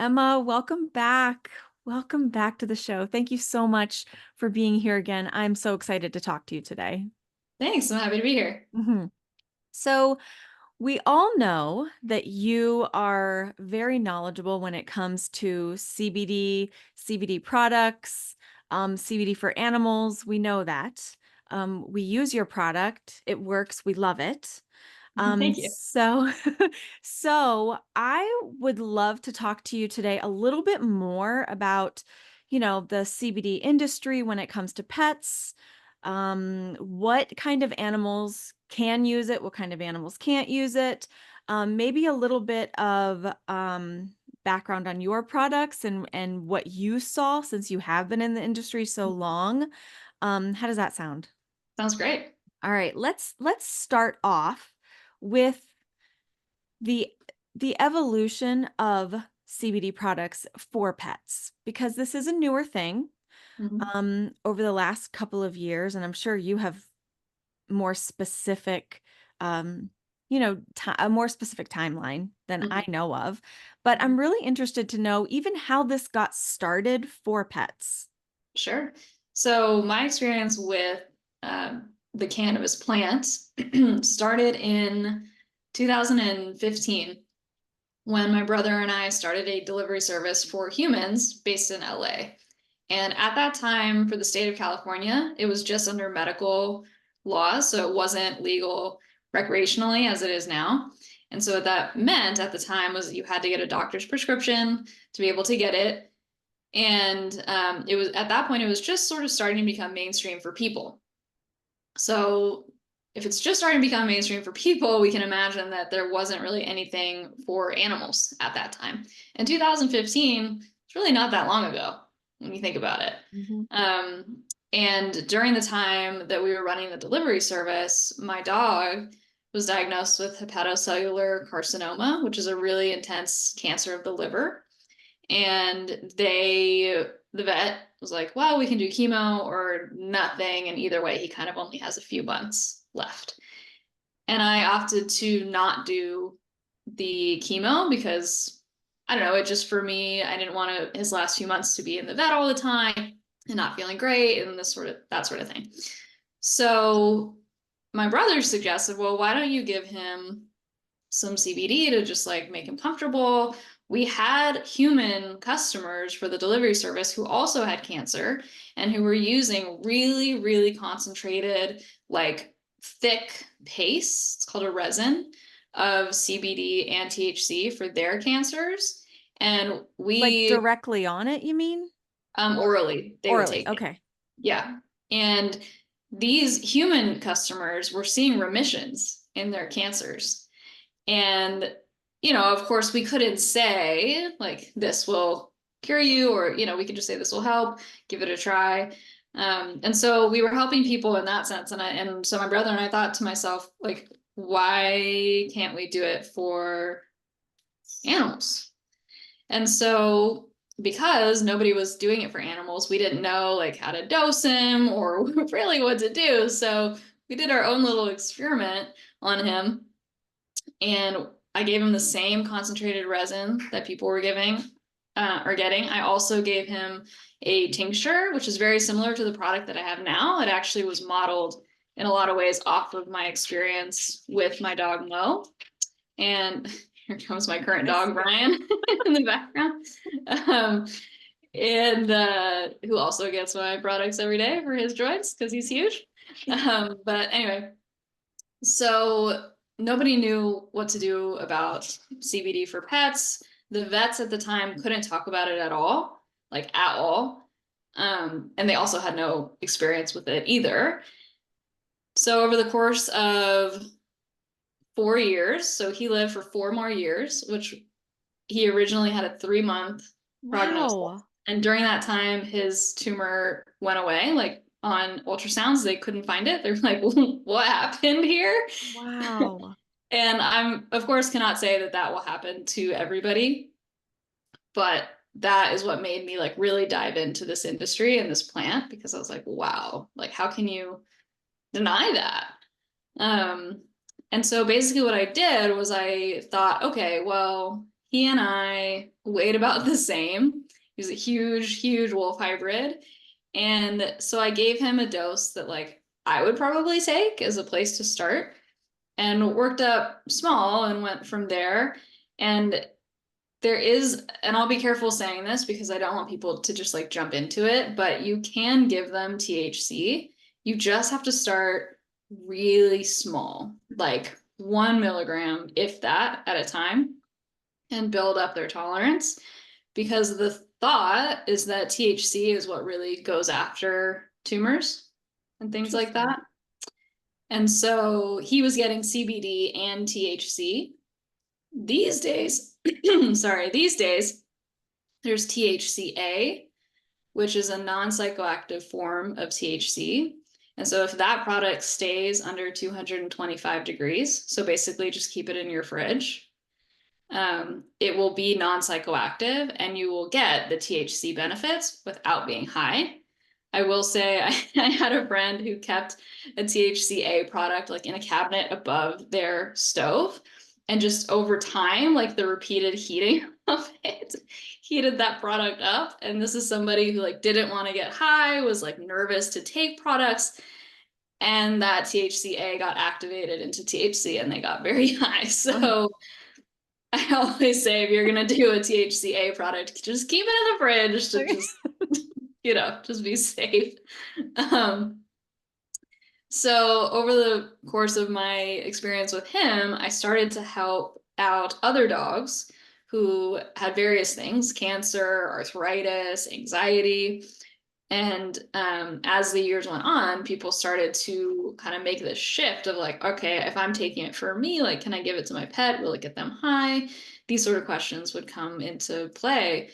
Emma, welcome back. Welcome back to the show. Thank you so much for being here again. I'm so excited to talk to you today. Thanks. I'm happy to be here. Mhm. So, we all know that you are very knowledgeable when it comes to CBD, CBD products, CBD for animals. We know that. We use your product. It works. We love it. Thank you. So, so I would love to talk to you today a little bit more about, the CBD industry when it comes to pets, what kind of animals can use it, what kind of animals can't use it, maybe a little bit of background on your products and what you saw since you have been in the industry so long. How does that sound? Sounds great. All right, let's start off with the the evolution of CBD products for pets because this is a newer thing Mhm. over the last couple of years, and I'm sure you have more specific a more specific timeline than I Mhm. know of. But I'm Mhm. really interested to know even how this got started for pets. Sure. So my experience with the cannabis plant started in 2015 when my brother and I started a delivery service for humans based in LA. And at that time, for the state of California, it was just under medical laws. So it wasn't legal recreationally as it is now. And so what that meant at the time was that you had to get a doctor's prescription to be able to get it. And it was at that point, it was just sort of starting to become mainstream for people. So if it's just starting to become mainstream for people, we can imagine that there wasn't really anything for animals at that time. In 2015, it's really not that long ago when you think about it. Mhm. And during the time that we were running the delivery service, my dog was diagnosed with hepatocellular carcinoma, which is a really intense cancer of the liver. And the vet was like, well, we can do chemo or nothing. And either way, he kind of only has a few months left. And I opted to not do the chemo because I don't know, it just for me, I didn't want his last few months to be in the vet all the time and not feeling great and that sort of thing. So my brother suggested, well, why don't you give him some CBD to just like make him comfortable. We had human customers for the delivery service who also had cancer and who were using really, really concentrated, like thick paste. It's called a resin of CBD and THC for their cancers. And Like we, directly on it, you mean? Or orally, they would orally? take it. Okay. Yeah. And these human customers were seeing remissions in their cancers. And, of course, we couldn't say like this will cure you, or, we could just say this will help, give it a try. And so we were helping people in that sense. And so my brother and I thought to myself, like, why can't we do it for animals? And so because nobody was doing it for animals, we didn't know like how to dose him or really what to do. So we did our own little experiment on him, and I gave him the same concentrated resin that people were giving or getting. I also gave him a tincture, which is very similar to the product that I have now. It actually was modeled in a lot of ways off of my experience with my dog Mo. And here comes my current Nice. dog Brian in the background. Um, and who also gets my products every day for his joints because he's huge. But anyway, so nobody knew what to do about CBD for pets. The vets at the time couldn't talk about it at all, like at all. And they also had no experience with it either. So over the course of 4 years, so he lived for 4 more years, which he originally had a 3-month prognosis. Wow. And during that time, his tumor went away. Like on ultrasounds, they couldn't find it. They're like, what happened here? Wow. And I'm, of course, cannot say that that will happen to everybody, but that is what made me like really dive into this industry and this plant because I was like, wow, like how can you deny that? Um, and so basically what I did was I thought, okay, well, he and I weighed about the same. He was a huge, huge wolf hybrid. And so I gave him a dose that like I would probably take as a place to start and worked up small and went from there. And there is, and I'll be careful saying this because I don't want people to just like jump into it, but you can give them THC. You just have to start really small, like 1 milligram, if that, at a time, and build up their tolerance. Because the thought is that THC is what really goes after tumors and things like Interesting. that. And so he was getting CBD and THC. These days, sorry, these days, there's THCA, which is a non-psychoactive form of THC. And so if that product stays under 225 degrees, so basically just keep it in your fridge, it will be non-psychoactive and you will get the THC benefits without being high. I will say I had a friend who kept a THCA product like in a cabinet above their stove. And just over time, like the repeated heating of it heated that product up. And this is somebody who like didn't want to get high, was like nervous to take products. And that THCA got activated into THC and they got very high. Oh, So I always say if you're gonna do a THCA product, just keep it in the fridge to okay. just, just be safe. Um, so over the course of my experience with him, I started to help out other dogs who had various things, cancer, arthritis, anxiety. And as the years went on, people started to kind of make this shift of like, okay, if I'm taking it for me, like, can I give it to my pet? Will it get them high? These sort of questions would come into play.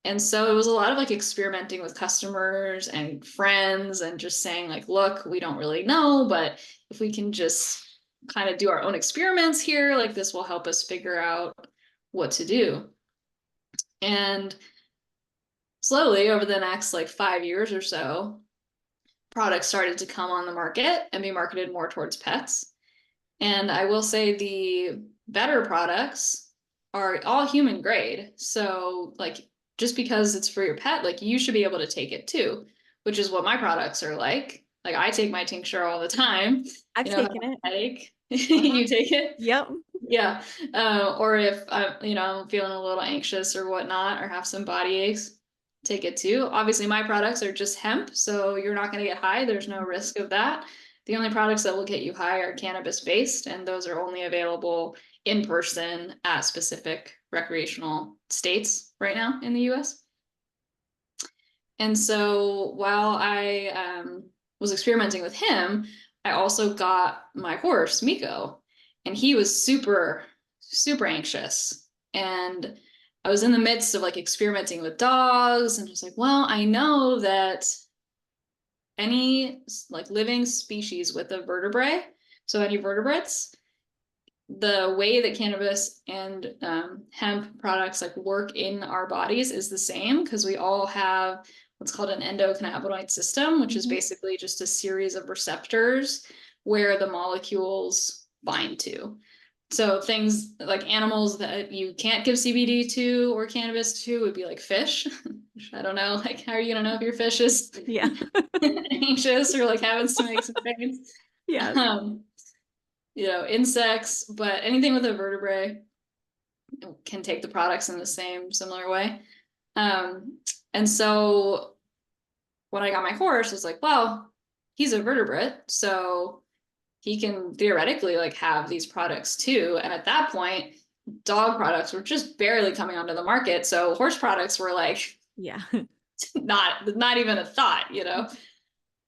And so it was a lot of like experimenting with customers and friends and just saying like, look, we don't really know, but if we can just kind of do our own experiments here, like this will help us figure out what to do. And slowly over the next like 5 years or so, products started to come on the market and be marketed more towards pets. And I will say the better products are all human grade. So, like, just because it's for your pet, like, you should be able to take it too, which is what my products are like. Like, I take my tincture all the time. I've You know, if I taken have it. a headache, Uh-huh. you take it. Yep. Yeah. Or if I'm feeling a little anxious or whatnot, or have some body aches, take it too. Obviously, my products are just hemp, so you're not going to get high. There's no risk of that. The only products that will get you high are cannabis based, and those are only available in person at specific recreational states right now in the US. And so while I was experimenting with him, I also got my horse, Mikko, and he was super, super anxious. And I was in the midst of like experimenting with dogs and was like, well, I know that any like living species with a vertebrae, so any vertebrates, the way that cannabis and hemp products like work in our bodies is the same because we all have what's called an endocannabinoid system, which is Mhm. basically just a series of receptors where the molecules bind to. So things like animals that you can't give CBD to or cannabis to would be like fish. I don't know, like how are you gonna know if your fish is Yeah. anxious or like having stomach pains? Yes. Um, insects, but anything with a vertebrae can take the products in the same similar way. And so when I got my horse, it's like, well, he's a vertebrate, so he can theoretically like have these products too. And at that point, dog products were just barely coming onto the market. So horse products were like Yeah. not even a thought.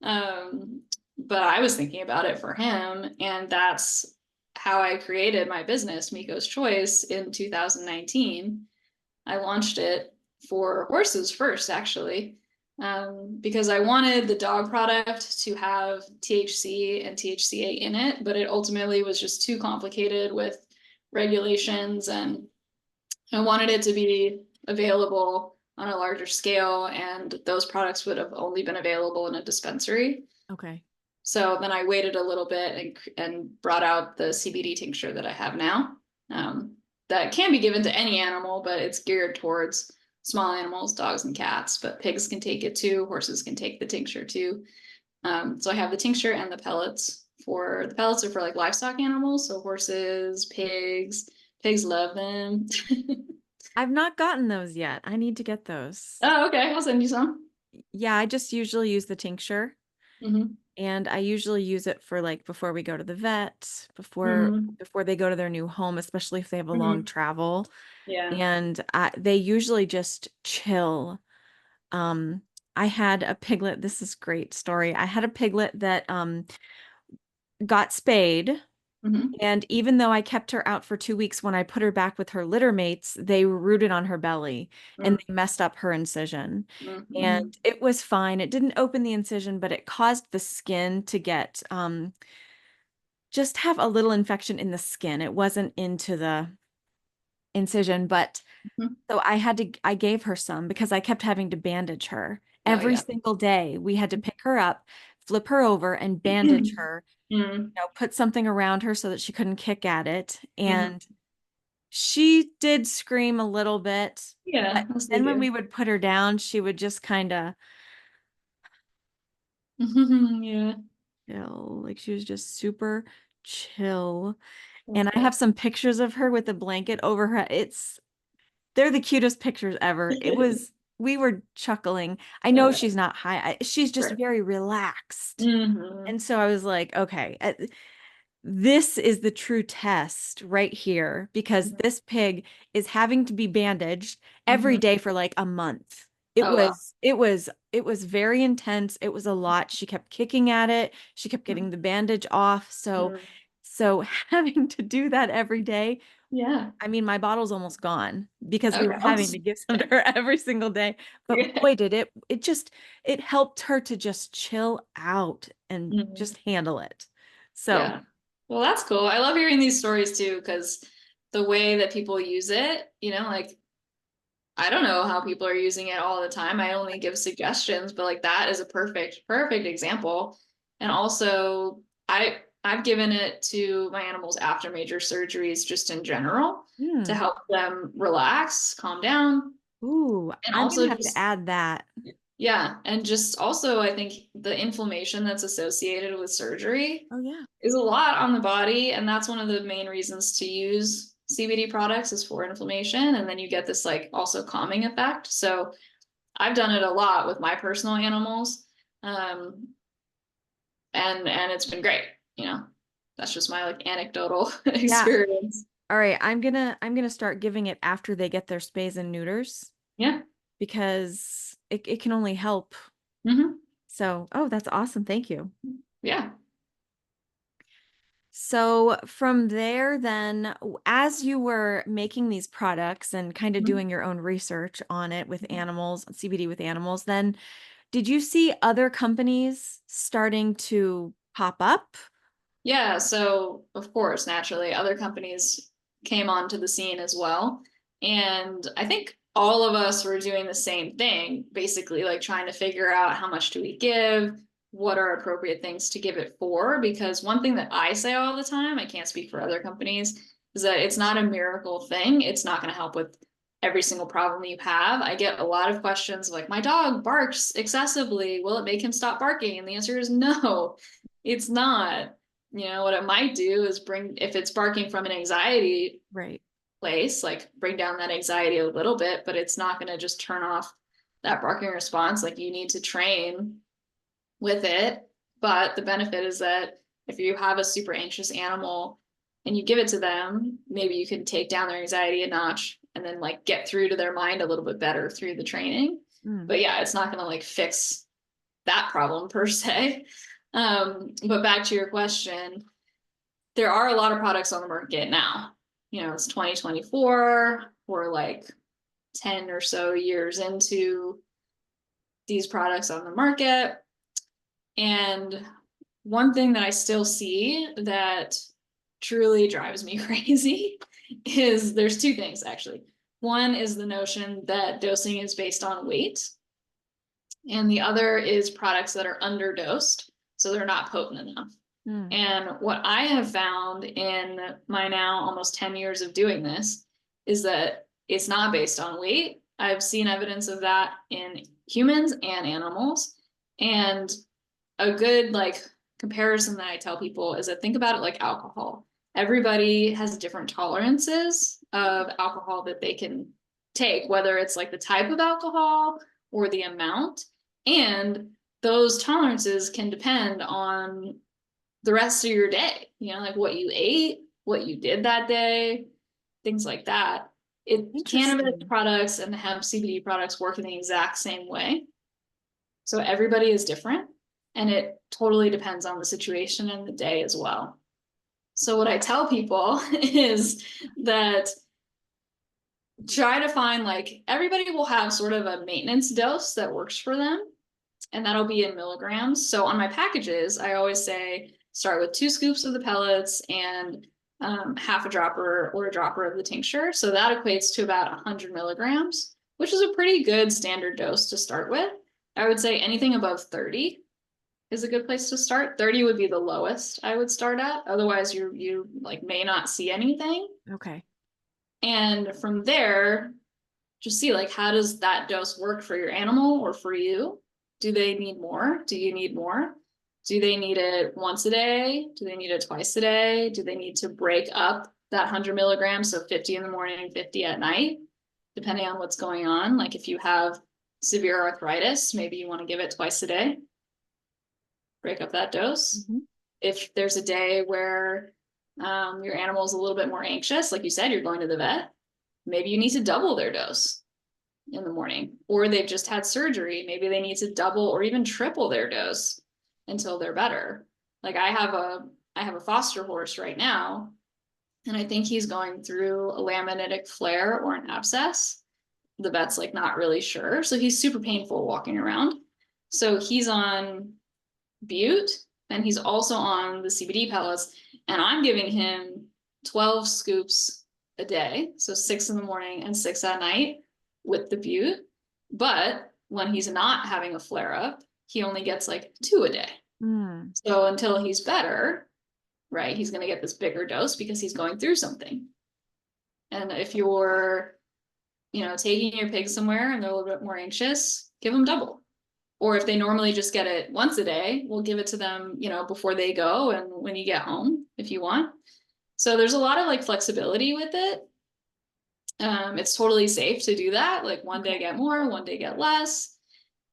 Um, but I was thinking about it for him, and that's how I created my business, Mikkos Choice, in 2019. I launched it for horses first, actually, because I wanted the dog product to have THC and THCA in it, but it ultimately was just too complicated with regulations, and I wanted it to be available on a larger scale, and those products would have only been available in a dispensary. Okay. So then I waited a little bit and brought out the CBD tincture that I have now. Um, that can be given to any animal, but it's geared towards small animals, dogs and cats. But pigs can take it too. Horses can take the tincture too. So I have the tincture and the pellets. For the pellets are for like livestock animals, so horses, pigs. Pigs love them. I've not gotten those yet. I need to get those. Oh, okay. I'll send you some. Yeah, I just usually use the tincture, Mm-hmm. and I usually use it for like before we go to the vet, Mm-hmm. before they go to their new home, especially if they have a long Mm-hmm. travel. Yeah. And they usually just chill. Um, I had a piglet. This is a great story. I had a piglet that got spayed. Mm-hmm. And even though I kept her out for 2 weeks, when I put her back with her litter mates, they rooted on her belly and they messed up her incision. And Mm-hmm. it was fine. It didn't open the incision, but it caused the skin to get just have a little infection in the skin. It wasn't into the incision, but Mm-hmm. so I gave her some because I kept having to bandage her. Oh Every yeah. single day, we had to pick her up, flip her over, and bandage her, Mm-hmm. put something around her so that she couldn't kick at it. Mm-hmm. And she did scream a little bit, but Yeah, as they then when do. we would put her down, she would just kind of Yeah. chill. Like she was just super chill. That's And I good. have some pictures of her with the blanket over her. They're the cutest pictures ever. We were chuckling. I know Okay. she's not high. She's just Right. very relaxed. Mm-hmm. And so I was like, okay, this is the true test right here because this pig is having to be bandaged every Mm-hmm. day for like a month. Oh wow. It was very intense. It was a lot. She kept kicking at it. She kept getting the bandage off. Mm-hmm. So having to do that every day, Yeah. I mean, my bottle's almost gone because we Okay. were having to give some to her every single day. But Yeah. boy, it helped her to just chill out and Mhm. just handle it. So, Yeah. Well, that's cool. I love hearing these stories too, because the way that people use it, like I don't know how people are using it all the time. I only give suggestions, but like that is a perfect example. And also, I've given it to my animals after major surgeries just in general to hmm. help them relax, calm down, Ooh, and I'm gonna also have to just add that. yeah, and just also I think the inflammation that's associated with surgery Oh yeah. is a lot on the body, and that's one of the main reasons to use CBD products is for inflammation, and then you get this like also calming effect. So I've done it a lot with my personal animals, um, and it's been great. You know, that's just my like anecdotal Yeah. experience. All right. I'm gonna start giving it after they get their spays and neuters Yeah. because it can only help. Hmm. So, oh, that's awesome. Thank you. Yeah. So from there, then, as you were making these products and kind of Mhm. doing your own research on it with animals, CBD with animals, then did you see other companies starting to pop up? Yeah, so of course, naturally, other companies came onto the scene as well. And I think all of us were doing the same thing, basically, like trying to figure out how much do we give, what are appropriate things to give it for. Because one thing that I say all the time, I can't speak for other companies, is that it's not a miracle thing. It's not going to help with every single problem you have. I get a lot of questions like, my dog barks excessively. Will it make him stop barking? And the answer is no, it's not. What it might do is bring, if it's barking from an anxiety Right. place, like bring down that anxiety a little bit, but it's not going to just turn off that barking response. Like you need to train with it. But the benefit is that if you have a super anxious animal and you give it to them, maybe you can take down their anxiety a notch and then like get through to their mind a little bit better through the training. Mm. But yeah, it's not going to like fix that problem per se. But back to your question, there are a lot of products on the market now. It's 2024. We're like 10 or so years into these products on the market. And one thing that I still see that truly drives me crazy is there's two things actually. One is the notion that dosing is based on weight, and the other is products that are underdosed, so they're not potent enough. Mm. And what I have found in my now almost 10 years of doing this is that it's not based on weight. I've seen evidence of that in humans and animals. And a good like comparison that I tell people is that think about it like alcohol. Everybody has different tolerances of alcohol that they can take, whether it's like the type of alcohol or the amount. And those tolerances can depend on the rest of your day, you know, like what you ate, what you did that day, things like that. Cannabis Interesting. products and hemp CBD products work in the exact same way. So everybody is different and it totally depends on the situation and the day as well. So what I tell people is that try to find like everybody will have sort of a maintenance dose that works for them, and that'll be in milligrams. So on my packages, I always say start with 2 scoops of the pellets and half a dropper or a dropper of the tincture. So that equates to about 100 milligrams, which is a pretty good standard dose to start with. I would say anything above 30 is a good place to start. 30 would be the lowest I would start at. Otherwise, you like may not see anything. Okay. And from there, just see like how does that dose work for your animal or for you? Do they need more? Do you need more? Do they need it once a day? Do they need it twice a day? Do they need to break up that 100 milligrams, so 50 in the morning, 50 at night, depending on what's going on? Like if you have severe arthritis, maybe you want to give it twice a day, break up that dose. Mhm. If there's a day where your animal is a little bit more anxious, like you said, you're going to the vet, maybe you need to double their dose in the morning, or they've just had surgery. Maybe they need to double or even triple their dose until they're better. Like I have a foster horse right now, and I think he's going through a laminitic flare or an abscess. The vet's like not really sure. So he's super painful walking around. So he's on Butte and he's also on the CBD pellets. And I'm giving him 12 scoops a day. So 6 in the morning and 6 at night with the Butte. But when he's not having a flare up, he only gets like 2 a day. Mm. So until he's better, right, he's going to get this bigger dose because he's going through something. And if you're, you know, taking your pig somewhere and they're a little bit more anxious, give them double. Or if they normally just get it once a day, we'll give it to them, you know, before they go and when you get home if you want. So there's a lot of like flexibility with it. It's totally safe to do that. Like one day Okay. get more, one day get less.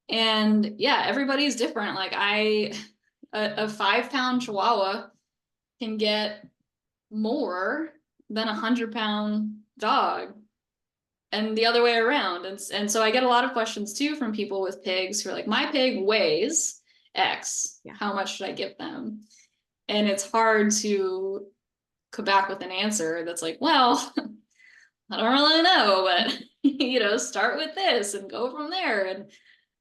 And yeah, everybody's different. Like a 5 pound Chihuahua can get more than 100 pound dog and the other way around. And so I get a lot of questions too from people with pigs who are like, my pig weighs X. Yeah. How much should I give them? And it's hard to come back with an answer that's like, well, I don't really know, but you know, start with this and go from there. And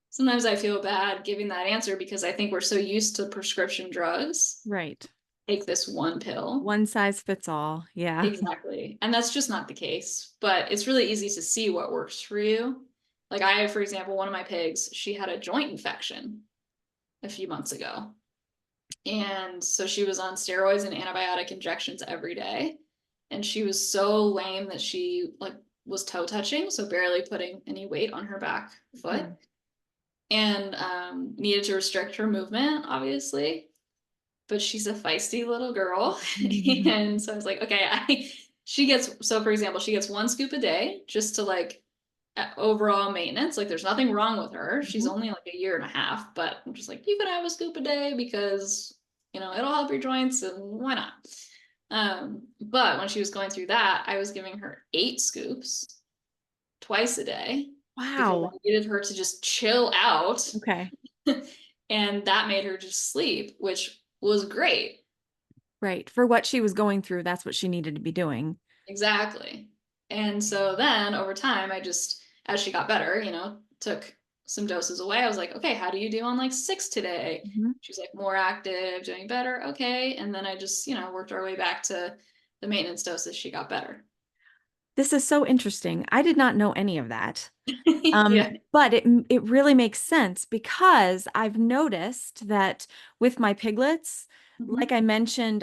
sometimes I feel bad giving that answer because I think we're so used to prescription drugs. Right. Take this one pill. One size fits all. Yeah. Exactly. And that's just not the case. But it's really easy to see what works for you. Like I, for example, one of my pigs, she had a joint infection a few months ago. And so she was on steroids and antibiotic injections every day. And she was so lame that she like was toe touching, so barely putting any weight on her back foot. Mhm. And needed to restrict her movement, obviously. But she's a feisty little girl. And so I was like, okay, she gets, so for example, she gets 1 scoop a day just to like overall maintenance. Like there's nothing wrong with her. She's Mhm. only like a year and a half, but I'm just like, you can have a scoop a day because, you know, it'll help your joints and why not? But when she was going through that, I was giving her 8 scoops twice a day because I Wow. needed her to just chill out. Okay. And that made her just sleep, which was great. Right. For what she was going through, that's what she needed to be doing. Exactly. And so then over time, as she got better, you know, took some doses away. I was like, okay, how do you do on like 6 today? Mhm. She's like more active, doing better. Okay. And then I just, you know, worked our way back to the maintenance doses. She got better. This is so interesting. I did not know any of that. Yeah. But it really makes sense because I've noticed that with my piglets, like Mhm. I mentioned,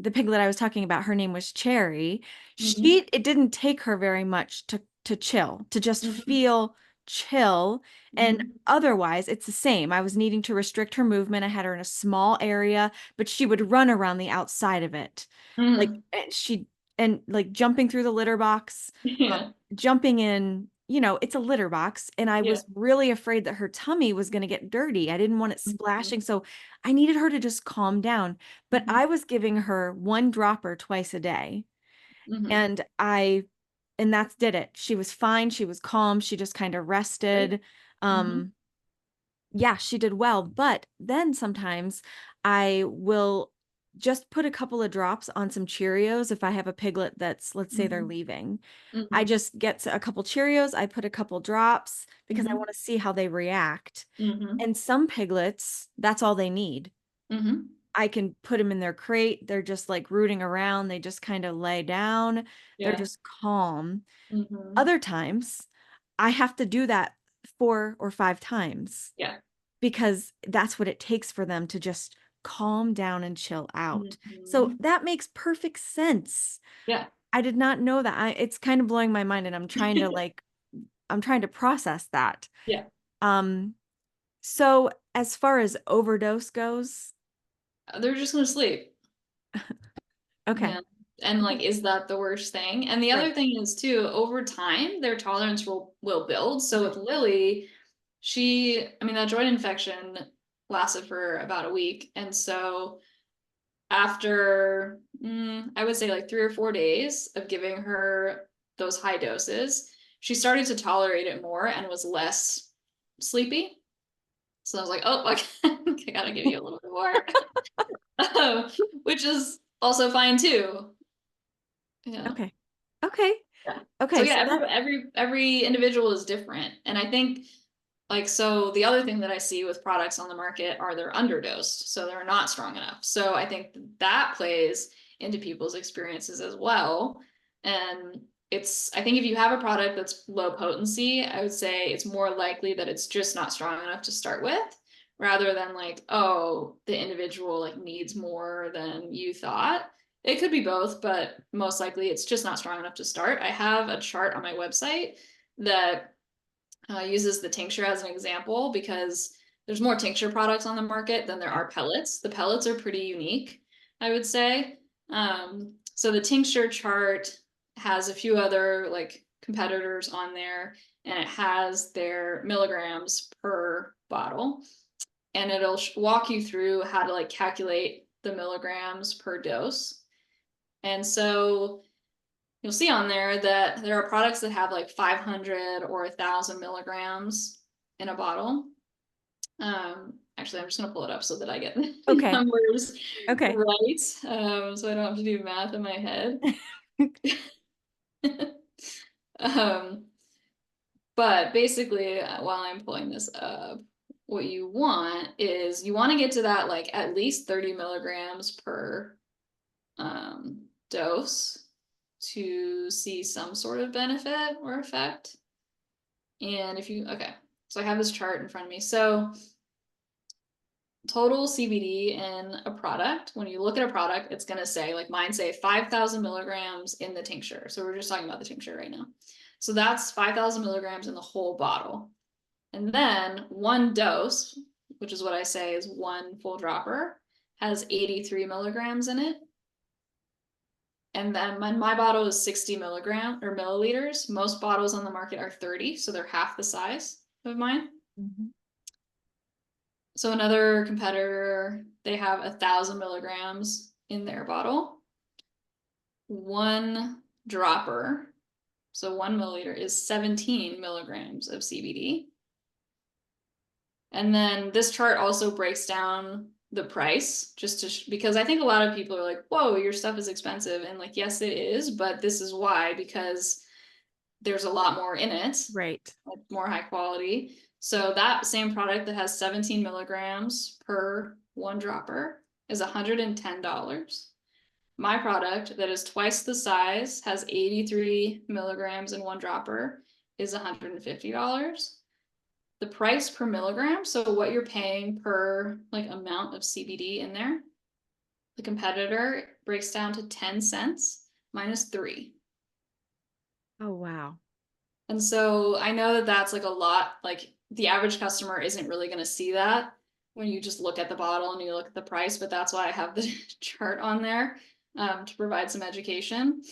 the piglet I was talking about, her name was Cherry. Mhm. It didn't take her very much to chill, to just Mhm. feel chill. And Mhm. otherwise, it's the same. I was needing to restrict her movement. I had her in a small area, but she would run around the outside of it. Like, Mhm. and like jumping through the litter box, Yeah. jumping in, it's a litter box. And I Yeah. was really afraid that her tummy was going to get dirty. I didn't want it Mhm. splashing. So I needed her to just calm down. But Mhm. I was giving her one dropper twice a day. Mhm. And and that's did it. She was fine. She was calm. She just kind of Great. rested. Mhm. Um, yeah, she did well. But then sometimes I will just put a couple of drops on some Cheerios if I have a piglet that's, let's say they're Mhm. leaving. I Mhm. just get a couple Cheerios, I put a couple drops because I Mhm. want to see how they react. Mhm. And some piglets, that's all they need. Mhm. I can put them in their crate. They're just like rooting around. They just kind of lay down. They're Yeah. just calm. Mhm. Other times, I have to do that 4 or 5 times Yeah. because that's what it takes for them to just calm down and chill out. So Mhm. that makes perfect sense. Yeah. I did not know that. It's kind of blowing my mind and I'm trying to process that. Yeah. Um so as far as overdose goes, They're just gonna sleep. okay. Yeah. And Okay. like, is that the worst thing? And the Right. other thing is too, over time, their tolerance will build. So Right. with Lily, I mean, that joint infection lasted for about a week. And so after, I would say like 3 or 4 days of giving her those high doses, she started to tolerate it more and was less sleepy. So I was like, oh, I gotta give you a little bit more, which is also fine too. Yeah. Okay. Okay. Yeah. So Okay, yeah, so that every individual is different. And I think like so the other thing that I see with products on the market are they're underdosed. So they're not strong enough. So I think that plays into people's experiences as well. And I think if you have a product that's low potency, I would say it's more likely that it's just not strong enough to start with, rather than like, oh, the individual like needs more than you thought. It could be both, but most likely it's just not strong enough to start. I have a chart on my website that uses the tincture as an example because there's more tincture products on the market than there okay. are pellets. The pellets are pretty unique, I would say. So the tincture chart has a few other like competitors on there, and it has their milligrams per bottle, and it'll walk you through how to like calculate the milligrams per dose. And so you'll see on there that there are products that have like 500 or 1,000 milligrams in a bottle. Actually, I'm just going to pull it up so that I get the Okay. numbers Okay. right, so I don't have to do math in my head. um, but basically, while I'm pulling this up, what you want is you want to get to that like at least 30 milligrams per dose to see some sort of benefit or effect. And okay, so I have this chart in front of me. So total CBD in a product, when you look at a product, it's going to say, like mine say 5,000 milligrams in the tincture. So we're just talking about the tincture right now. So that's 5,000 milligrams in the whole bottle. And then one dose, which is what I say is one full dropper, has 83 milligrams in it. And then my bottle is 60 milligram or milliliters. Most bottles on the market are 30, so they're half the size of mine. Mhm. So another competitor, they have 1,000 milligrams in their bottle. One dropper, so 1 milliliter, is 17 milligrams of CBD. And then this chart also breaks down the price just because I think a lot of people are like, whoa, your stuff is expensive. And like, yes, it is, but this is why, because there's a lot more in it, Right. like more high quality. So that same product that has 17 milligrams per one dropper is $110. My product that is twice the size, has 83 milligrams in one dropper, is $150. The price per milligram, so what you're paying per like amount of CBD in there, The competitor breaks down to 10 cents minus 3. Oh, wow. And so I know that that's like a lot, like the average customer isn't really going to see that when you just look at the bottle and you look at the price, but that's why I have the chart on there to provide some education.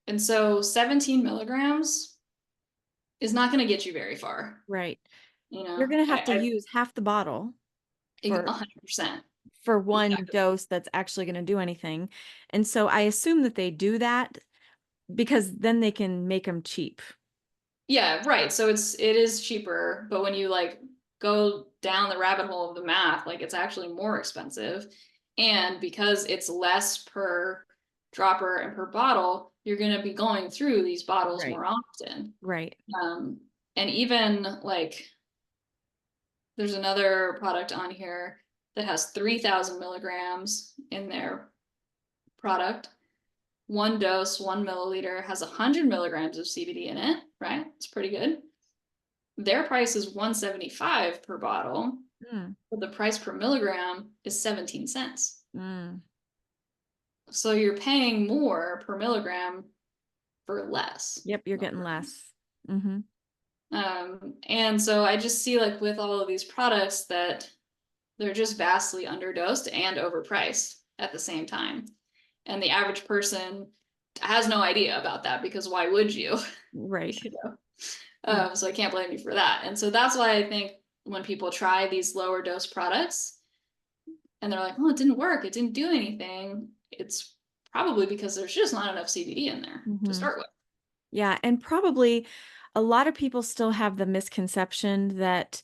And so 17 milligrams is not going to get you very far. Right. You You're know, gonna have to I use half the bottle for 100%. one Exactly. dose that's actually gonna do anything. And so I assume that they do that because then they can make them cheap. Yeah, right. So it is cheaper, but when you like go down the rabbit hole of the math, like it's actually more expensive. And because it's less per dropper and per bottle, you're going to be going through these bottles Right. more often. Right. Um, and even like there's another product on here that has 3,000 milligrams in their product. One dose, 1 milliliter has 100 milligrams of CBD in it, right? It's pretty good. Their price is 175 per bottle, Mm, but the price per milligram is 17 cents. mm. So you're paying more per milligram for less Yep, you're getting milligrams. less. Mm-hmm. And so I just see like with all of these products that they're just vastly underdosed and overpriced at the same time. And the average person has no idea about that because why would you? Right. You know? Yeah. So I can't blame you for that. And so that's why I think when people try these lower dose products and they're like, "Oh, it didn't work. It didn't do anything." It's probably because there's just not enough CBD in there to Mm-hmm. start with. Yeah, and probably a lot of people still have the misconception that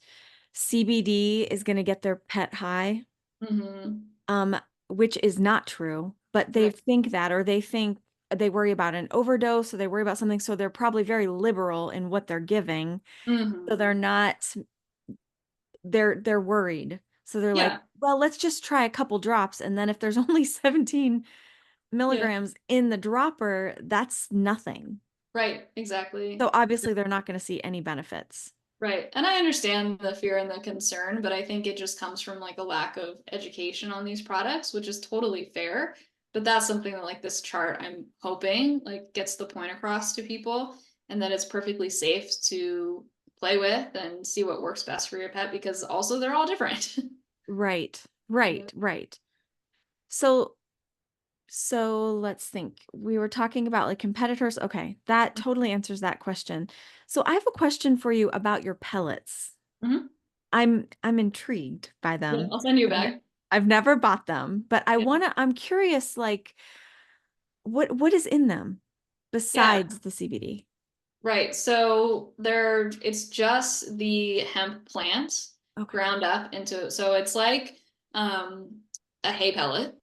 CBD is going to get their pet high, Mm-hmm. um, which is not true, but they Right. think that, or they think they worry about an overdose, or they worry about something, so they're probably very liberal in what they're giving. So they're Mm-hmm. not, they're worried. So they're like, Yeah. well, let's just try a couple drops, and then if there's only 17 Yeah. milligrams in the dropper, that's nothing. Right. Exactly. So obviously they're not going to see any benefits. Right. And I understand the fear and the concern, but I think it just comes from like a lack of education on these products, which is totally fair. But that's something that like this chart I'm hoping like gets the point across to people and that it's perfectly safe to play with and see what works best for your pet because also they're all different. Right, Yeah. right, right. So let's think. We were talking about like competitors. Okay, that totally answers that question. So I have a question for you about your pellets. Mhm. I'm intrigued by Yeah, them. I'll send you a I've ne bag. I've never bought them, but Yeah. I'm curious like what is in them Yeah. besides the CBD? Right. So it's just the hemp plant Okay. ground up into, so it's like um, a hay pellet,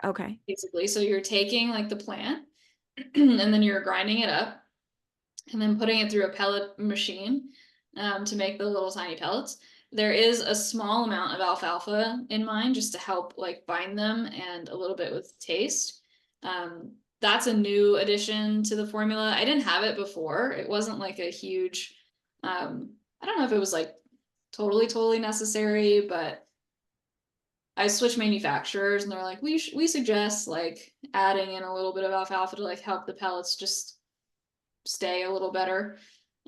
Okay. basically. So you're taking like the plant and then you're grinding it up and then putting it through a pellet machine to make the little tiny pellets. There is a small amount of alfalfa in mine just to help like bind them and a little bit with taste. That's a new addition to the formula. I didn't have it before. It wasn't like a huge, I don't know if it was like totally necessary, but I switched manufacturers and they're like, we suggest like adding in a little bit of alfalfa to like help the pellets just stay a little better.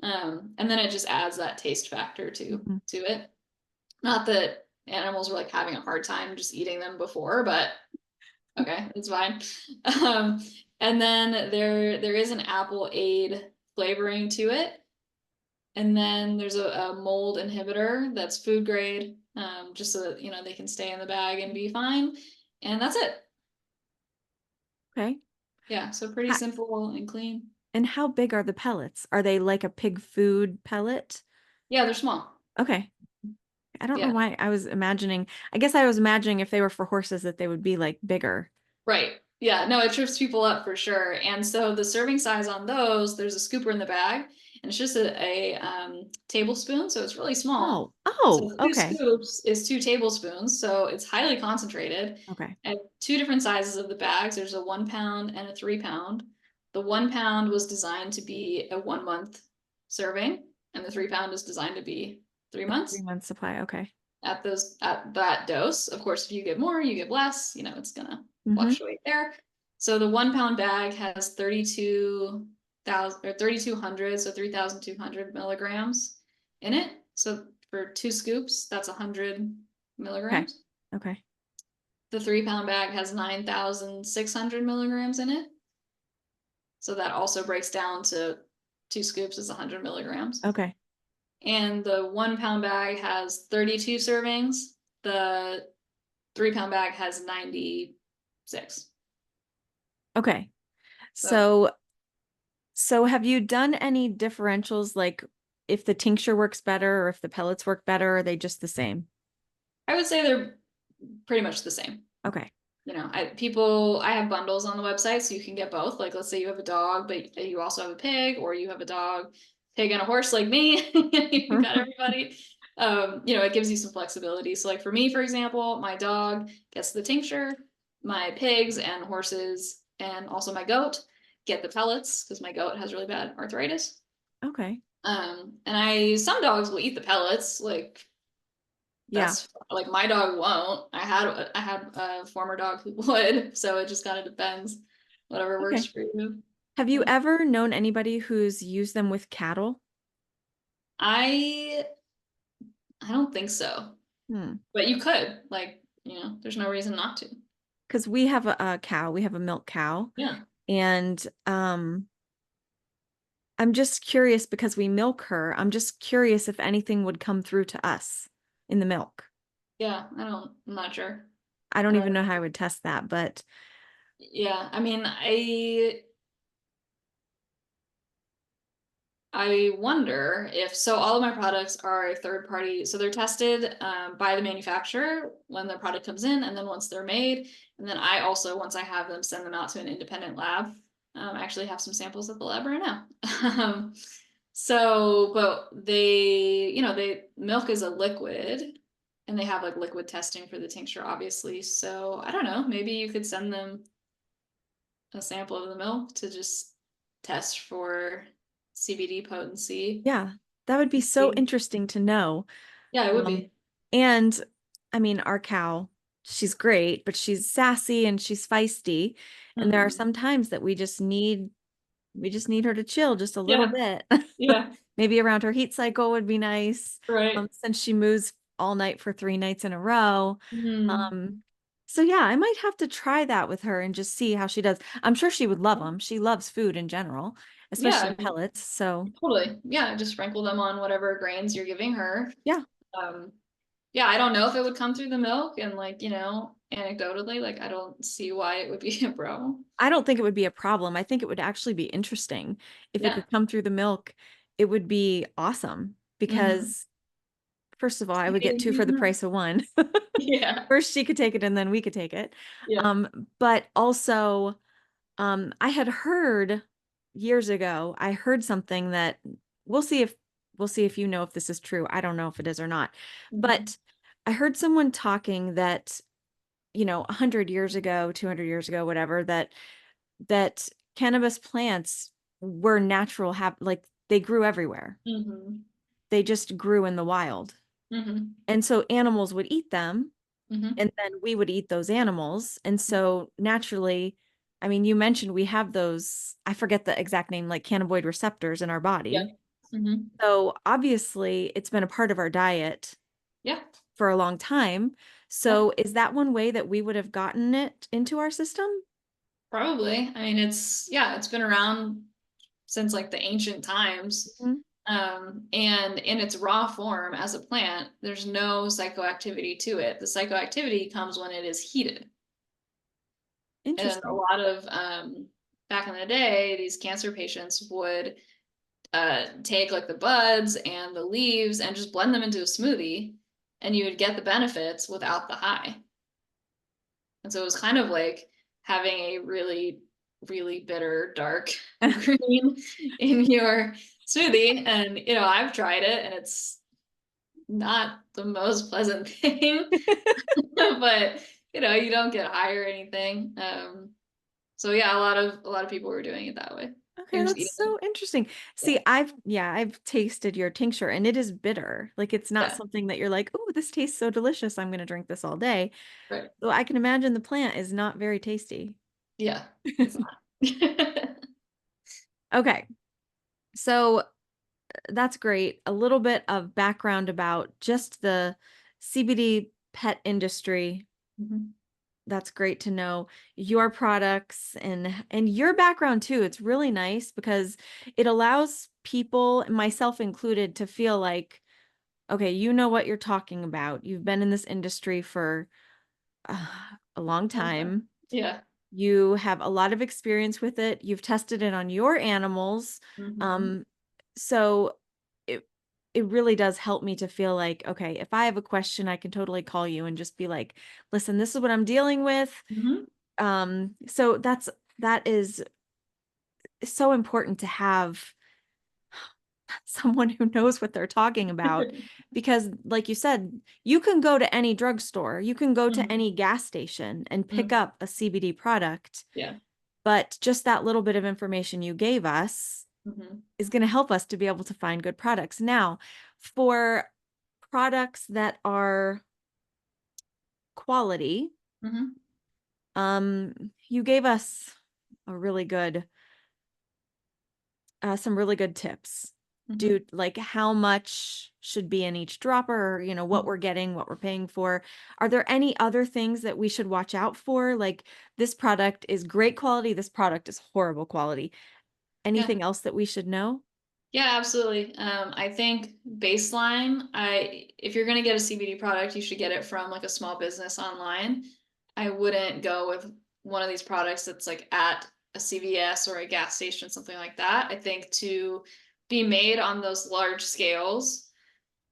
And then it just adds that taste factor Mhm. to it. Not that animals were like having a hard time just eating them before, but okay, it's fine. Um, and then there is an apple aid flavoring to it. And then there's a mold inhibitor that's food grade, just so that you know they can stay in the bag and be fine. And that's it. Okay. Yeah, so pretty Ha simple and clean. and how big are the pellets? Are they like a pig food pellet? Yeah, they're small. Okay. I don't know Yeah. why I was imagining. I guess I was imagining if they were for horses that they would be like bigger. Right. Yeah, no, it trips people up for sure. And so the serving size on those, there's a scooper in the bag, and it's just a tablespoon, so it's really small. Oh, oh, So two okay. scoops is 2 tablespoons, so it's highly concentrated. Okay. I have two different sizes of the bags. There's a 1 pound and a 3 pound. The 1 pound was designed to be a 1 month serving, and the 3 pound is designed to be three A three months. month supply. Okay. at that dose. Of course, if you give more, you give less, it's gonna Mm-hmm. fluctuate there. So the 1 pound bag has 32,000 or 3,200, so 3,200 milligrams in it. So for 2 scoops, that's 100 Okay. milligrams. Okay. The 3 pound bag has 9,600 milligrams in it. So that also breaks down to 2 scoops is 100 milligrams. Okay. And the 1 pound bag has 32 servings. The 3 pound bag has 96. Okay. So So, so have you done any differentials, like if the tincture works better or if the pellets work better, or are they just the same? I would say they're pretty much the same. Okay. I have bundles on the website, so you can get both. Like, let's say you have a dog, but you also have a pig, or you have a dog, pig, and a horse like me. You've got everybody. It gives you some flexibility. So, like for me, for example, my dog gets the tincture, my pigs and horses, and also my goat get the pellets because my goat has really bad arthritis. Okay. And some dogs will eat the pellets, like Yeah. that's like my dog won't. I had a former dog who would, so it just kind of depends, whatever works Okay. for you. Have you Yeah. ever known anybody who's used them with cattle? I I don't think so, Hmm. but you could there's no reason not to. Because we have a cow, we have a milk cow, Yeah, and I'm just curious because we milk her. I'm just curious if anything would come through to us in the milk. yeah. I'm not sure. I I don't don't even know how know. I would test that, but Yeah, I mean, I wonder if so. All of my products are third party, so they're tested by the manufacturer when the product comes in, and then once they're made, and then I also, once I have them, send them out to an independent lab. I actually have some samples at the lab right now. um, but they milk is a liquid, and they have like liquid testing for the tincture, obviously. So I don't know. Maybe you could send them a sample of the milk to just test for CBD potency. yeah, that would be so See. interesting to know. Yeah, it would Um, be. and I mean, our cow, she's great, but she's sassy and she's feisty. And there are Hmm. some times that we just need her to chill just a little Yeah, bit. yeah, Maybe around her heat cycle would be nice. right. Since she moves all night for 3 nights in a row. Hmm. Um, so yeah, I might have to try that with her and just see how she does. I'm sure she would love them. She loves food in general, Yeah, especially I mean, pellets. So totally. Yeah, just sprinkle them on whatever grains you're giving her. yeah, Um, yeah, I don't know if it would come through the milk, and anecdotally, like I don't see why it would be a problem. I don't think it would be a problem. I think it would actually be interesting if it Yeah. could come through the milk. It would be awesome Hmm. because first of all, I would get two for the price of one. Yeah. First, she could take it and then we could take it. Yeah. But also, I had heard years ago, I heard something that we'll see if we'll see if you know if this is true. I don't know if it is or not. Hmm. But I heard someone talking that, 100 years ago, 200 years ago, whatever, that cannabis plants were natural, like they grew everywhere. Hmm. They just grew in the wild. Hmm. And so animals would eat them, Hmm. and then we would eat those animals. And so naturally, I mean, you mentioned we have those, I forget the exact name, like cannabinoid receptors in our Yeah. body. Hmm. So obviously, it's been a part of our diet Yeah. for a long time. Yeah. So is that one way that we would have gotten it into our system? Probably. I mean, it's been around since like the ancient times. Mhm. And in its raw form as a plant, there's no psychoactivity to it. The psychoactivity comes when it is heated. And a Interesting. lot of back in the day, these cancer patients would take like the buds and the leaves and just blend them into a smoothie, and you would get the benefits without the high. And so it was kind of like having a really, really bitter, dark green in your smoothie. And, I've tried it and it's not the most pleasant thing, but, you don't get high or anything. So yeah, a lot of people were doing it that way. Okay, You're just that's eating them. so interesting. Yeah. See, I've tasted your tincture and it is bitter. Like it's not Yeah. something that you're like, "Oh, this tastes so delicious. I'm going to drink this all day." Right. So I can imagine the plant is not very tasty. Yeah. It's not. Okay. So that's great. A little bit of background about just the CBD pet industry. Mhm. That's great to know your products and your background too. It's really nice because it allows people, myself included, to feel like, okay, you know what you're talking about. You've been in this industry for uh, a long Long time. time. Yeah. You have a lot of experience with it. You've tested it on your animals. Mhm. Um, so it it really does help me to feel like, okay, if I have a question, I can totally call you and just be like, listen, this is what I'm dealing with. Mhm. So that is so important to have someone who knows what they're talking about because like you said, you can go to any drugstore, you can go to Mhm. any gas station and pick Mhm. up a CBD product. Yeah. But just that little bit of information you gave us Mhm. is going to help us to be able to find good products. Now, for products that are quality, Mhm. you gave us a really good, some really good tips. Mhm. Do like how much should be in each dropper, or, what Mhm. we're getting, what we're paying for. Are there any other things that we should watch out for? Like this product is great quality, this product is horrible quality. Yeah. Anything else that we should know? Yeah, absolutely. I think baseline, if you're gonna get a CBD product, you should get it from like a small business online. I wouldn't go with one of these products that's like at a CVS or a gas station, something like that. I think to be made on those large scales,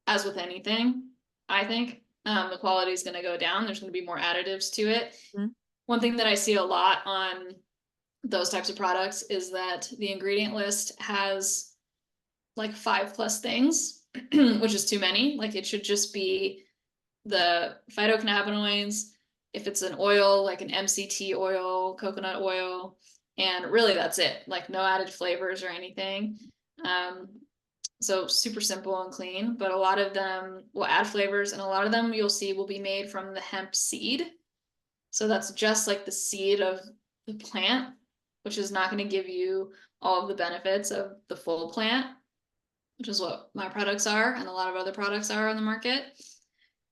as with anything, I think the quality is going to go down. There's going to be more additives to it. Mhm. One thing that I see a lot on those types of products is that the ingredient list has like 5+ things, which is too many. Like it should just be the phytocannabinoids. If it's an oil, like an MCT oil, coconut oil, and really that's it. Like no added flavors or anything. Um, so super simple and clean, but a lot of them will add flavors, and a lot of them you'll see will be made from the hemp seed. So that's just like the seed of the plant, which is not going to give you all of the benefits of the full plant, which is what my products are and a lot of other products are on the market.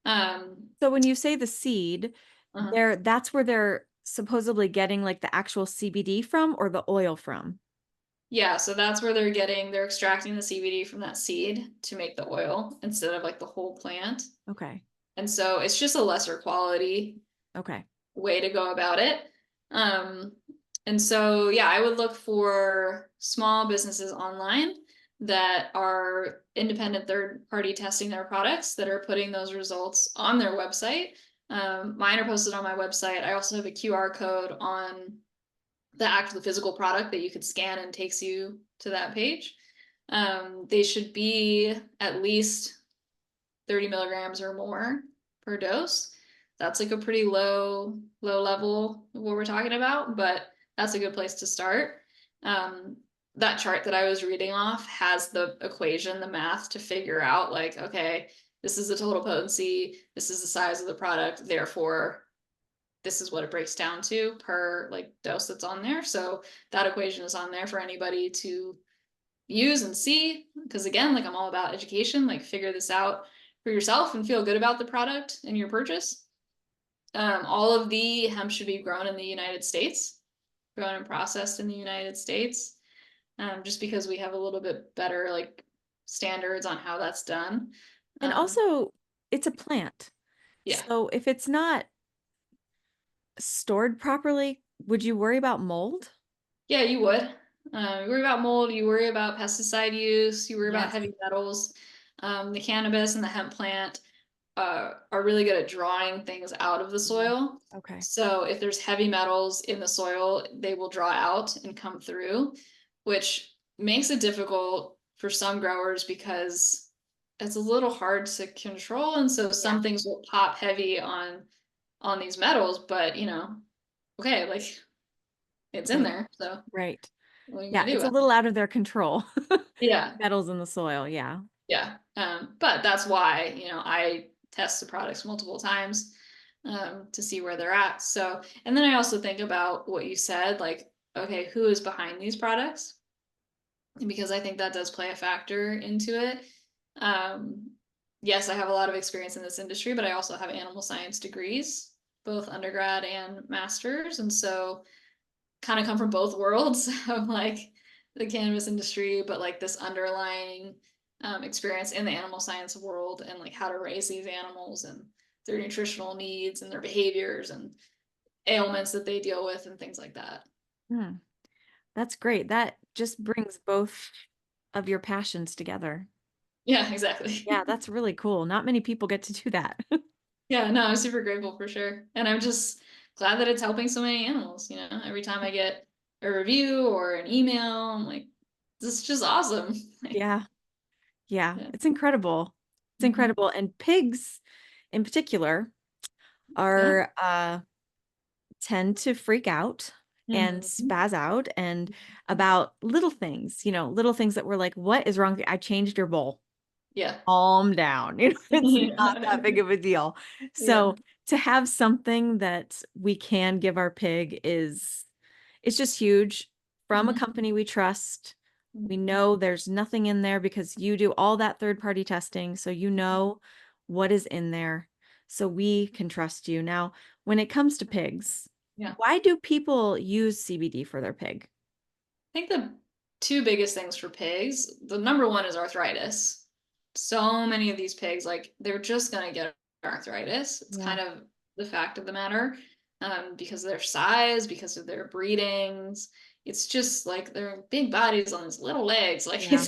Um, So when you say the seed, uh that's where they're supposedly getting like the actual CBD from or the oil from? yeah, so that's where they're extracting the CBD from that seed to make the oil instead of like the whole plant. Okay. And so it's just a lesser quality Okay. way to go about it. Um, and so, yeah, I would look for small businesses online that are independent third party testing their products that are putting those results on their website. Mine are posted on my website. I also have a QR code on the actual physical product that you could scan and takes you to that page. They should be at least 30 milligrams or more per dose. That's like a pretty low level of what we're talking about, but that's a good place to start. Um, that chart that I was reading off has the equation, the math to figure out like, okay, this is the total potency, this is the size of the product, therefore this is what it breaks down to per like dose that's on there. So that equation is on there for anybody to use and see, because again, like I'm all about education, like figure this out for yourself and feel good about the product and your purchase. All of the hemp should be grown in the United States, grown and processed in the United States, just because we have a little bit better like standards on how that's done. And um, also, it's a plant. yeah. So if it's not stored properly, would you worry about mold? Yeah, you would. You worry about mold, you worry about pesticide use, you worry about Yes. heavy metals. The cannabis and the hemp plant are really good at drawing things out of the Mhm. soil. Okay. So if there's heavy metals in the soil, they will draw out and come through, which makes it difficult for some growers because it's a little hard to control. And so Yeah. some things will pop heavy on these metals, but okay, like it's in Right. there. So Right. What are you Yeah, gonna do it's a about it? little out of their control. Yeah, Metals in the soil, yeah. yeah. But that's why, I test the products multiple times to see where they're at. So, and then I also think about what you said, like, okay, who is behind these products? Because I think that does play a factor into it. Um, yes, I have a lot of experience in this industry, but I also have animal science degrees, both undergrad and masters. And so kind of come from both worlds of like the cannabis industry, but like this underlying experience in the animal science world and like how to raise these animals and their nutritional needs and their behaviors and ailments that they deal with and things like that. Hmm, that's great. That just brings both of your passions together. Yeah, exactly. Yeah, that's really cool. Not many people get to do that. Yeah, no, I'm super grateful for sure. And I'm just glad that it's helping so many animals. Every time I get a review or an email, I'm like, this is just awesome. Like, Yeah, yeah, yeah. it's incredible. It's Hmm. incredible. And pigs in particular Yeah. are tend to freak out and Hmm. spaz out and about little things, little things that were like, what is wrong with you? I changed your bowl. Yeah. Calm down. It's not that big of a deal. Yeah. So to have something that we can give our pig is it's just huge from a Hmm. company we trust. We Hmm. know there's nothing in there because you do all that third party testing. So you know what is in there. So we can trust you. Now, when it comes to pigs, Yeah. why do people use CBD for their pig? I think the two biggest things for pigs, the number one is arthritis. So many of these pigs, like, they're just going to get arthritis. It's Yeah. kind of the fact of the matter, because of their size, because of their breedings. It's just like their big bodies on these little legs. Like, Yeah.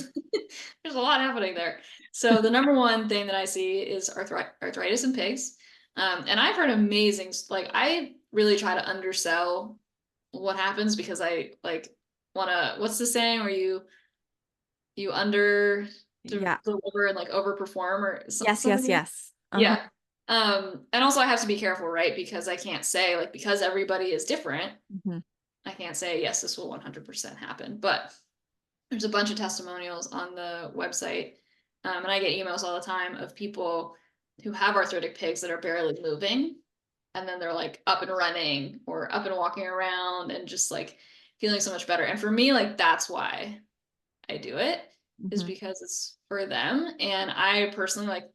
there's a lot happening there. So the number one thing that I see is arthritis in pigs. And I've heard amazing, like, I really try to undersell what happens because I like wanna, what's the saying where you under Yeah. deliver and like overperform or Yes, yes, something. yes. Uh-huh. Yeah. And also I have to be careful, right? Because I can't say, like, because everybody is different, Mhm. I can't say yes, this will 100% happen. But there's a bunch of testimonials on the website, and I get emails all the time of people who have arthritic pigs that are barely moving, and then they're like up and running or up and walking around and just like feeling so much better. And for me, like, that's why I do it, is Mhm. because it's for them. And I personally, like,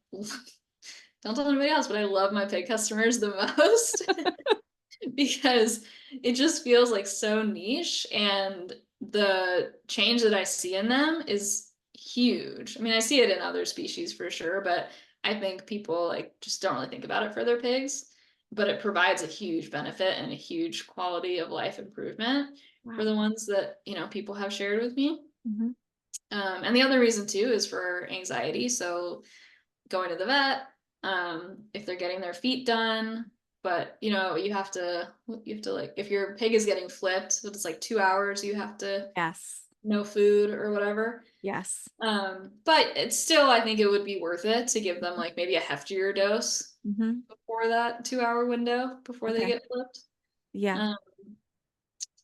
don't tell anybody else, but I love my pig customers the most because it just feels like so niche, and the change that I see in them is huge. I mean, I see it in other species for sure, but I think people like just don't really think about it for their pigs, but it provides a huge benefit and a huge quality of life improvement for Wow. the ones that, people have shared with me. Mhm. And the other reason too is for anxiety. So going to the vet, if they're getting their feet done. But you have to like, if your pig is getting flipped, so it's like 2 hours, you have to Yes. no food or whatever. Yes. But it's still, I think it would be worth it to give them like maybe a heftier dose Mhm. before that 2 hour window before they Okay. get flipped. Yeah. Um,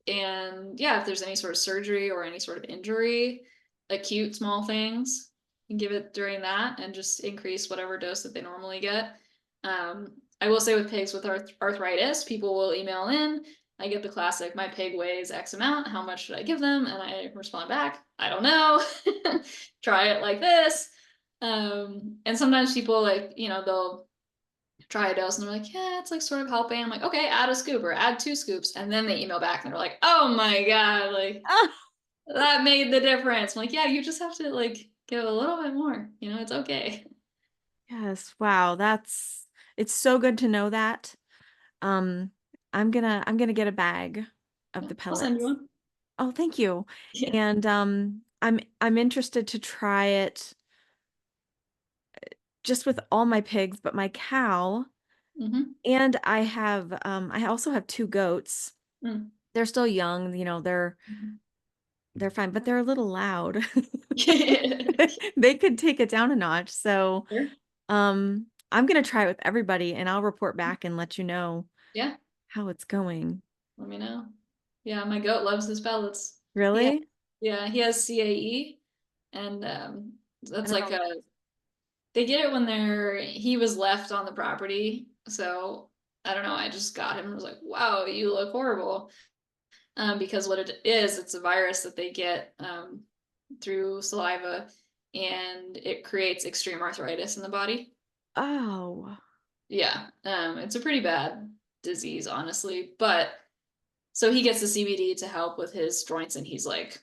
and yeah, if there's any sort of surgery or any sort of injury, acute small things, you can give it during that and just increase whatever dose that they normally get. I will say with pigs with arthritis, people will email in. I get the classic, my pig weighs X amount. How much should I give them? And I respond back, I don't know. Try it like this. And sometimes people, like, they'll try a dose and they're like, yeah, it's like sort of helping. I'm like, okay, add a scoop or add 2 scoops. And then they email back and they're like, oh my God, like, Ah, that made the difference. I'm like, yeah, you just have to like give a little bit more. It's okay. yes. Wow. It's so good to know that. Um, I'm gonna get a bag of Yeah, the I'll send you pellets. one. Oh, thank you. Yeah. And I'm interested to try it just with all my pigs, but my cow, Mm-hmm. and I also have two goats. Mm. They're still young, they're fine, but they're a little loud. They could take it down a notch. So, Sure. I'm gonna try it with everybody and I'll report back and let you know Yeah. how it's going. Let me know. Yeah, my goat loves his pellets. Yeah, Really? yeah, he has CAE, and I that's don't like know. a they get it when he was left on the property. So I don't know. I just got him and was like, wow, you look horrible. Because what it is, it's a virus that they get through saliva, and it creates extreme arthritis in the body. Oh. Yeah, it's a pretty bad disease, honestly. But so he gets the CBD to help with his joints, and he's like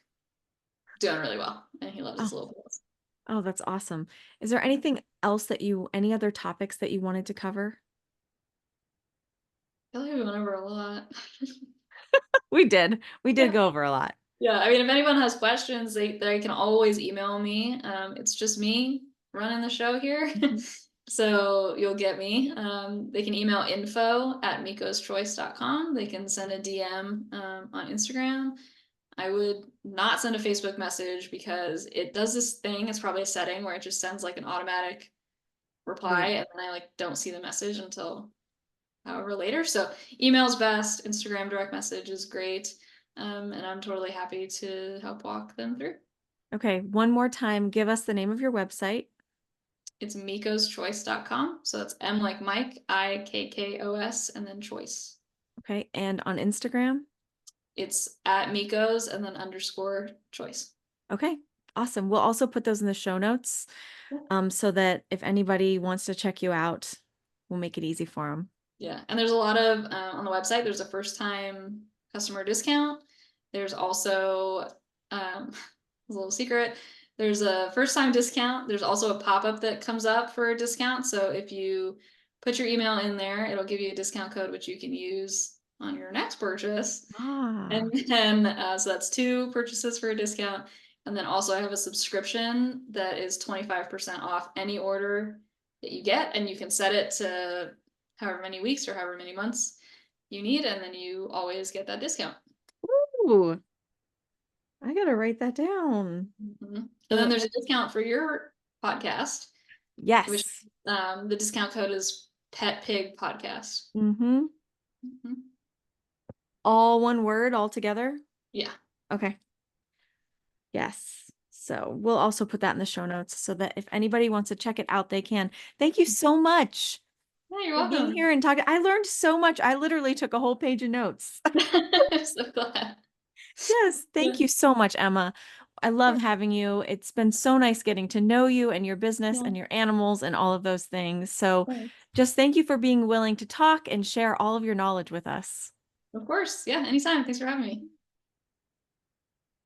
doing really well, and he loves his Oh. little pills. Oh, that's awesome. Is there anything else any other topics that you wanted to cover? I feel like we went over a lot. We did. We did Yeah. go over a lot. Yeah, I mean, if anyone has questions, they can always email me. It's just me running the show here. Mhm. So you'll get me. They can email info@mikkoschoice.com. They can send a DM on Instagram. I would not send a Facebook message because it does this thing. It's probably a setting where it just sends like an automatic reply, Right. and then I like don't see the message until however later. So email's best. Instagram direct message is great. And I'm totally happy to help walk them through. Okay. One more time, give us the name of your website. It's mikkoschoice.com. So that's M like Mike, IKKOS, and then choice. Okay. And on Instagram. It's at Mikkos and then underscore choice. Okay. Awesome. We'll also put those in the show notes, Yeah. so that if anybody wants to check you out, we'll make it easy for them. Yeah. And there's a lot of, on the website, there's a first time customer discount. There's also, a little secret. There's a first time discount. There's also a pop up that comes up for a discount. So if you put your email in there, it'll give you a discount code which you can use on your next purchase. Ah. And then, so that's two purchases for a discount. And then also, I have a subscription that is 25% off any order that you get. And you can set it to however many weeks or however many months you need. And then you always get that discount. Ooh, I gotta write that down. Mhm. And then So, there's a discount for your podcast, which yes. the discount code is Pet Pig Podcast. Mm-hmm. Mhm. All one word all together. Yeah. Okay. Yes. So we'll also put that in the show notes so that if anybody wants to check it out, they can. Thank you so much Yeah, you're for being welcome. here and talking. I learned so much. I literally took a whole page of notes. I'm so glad. Yes. Yeah, Thank you so much, Emma. I of love course. having you. It's been so nice getting to know you and your business Yeah, and your animals and all of those things. So thanks. just thank you for being willing to talk and share all of your knowledge with us. Of course. Yeah, anytime. Thanks for having me.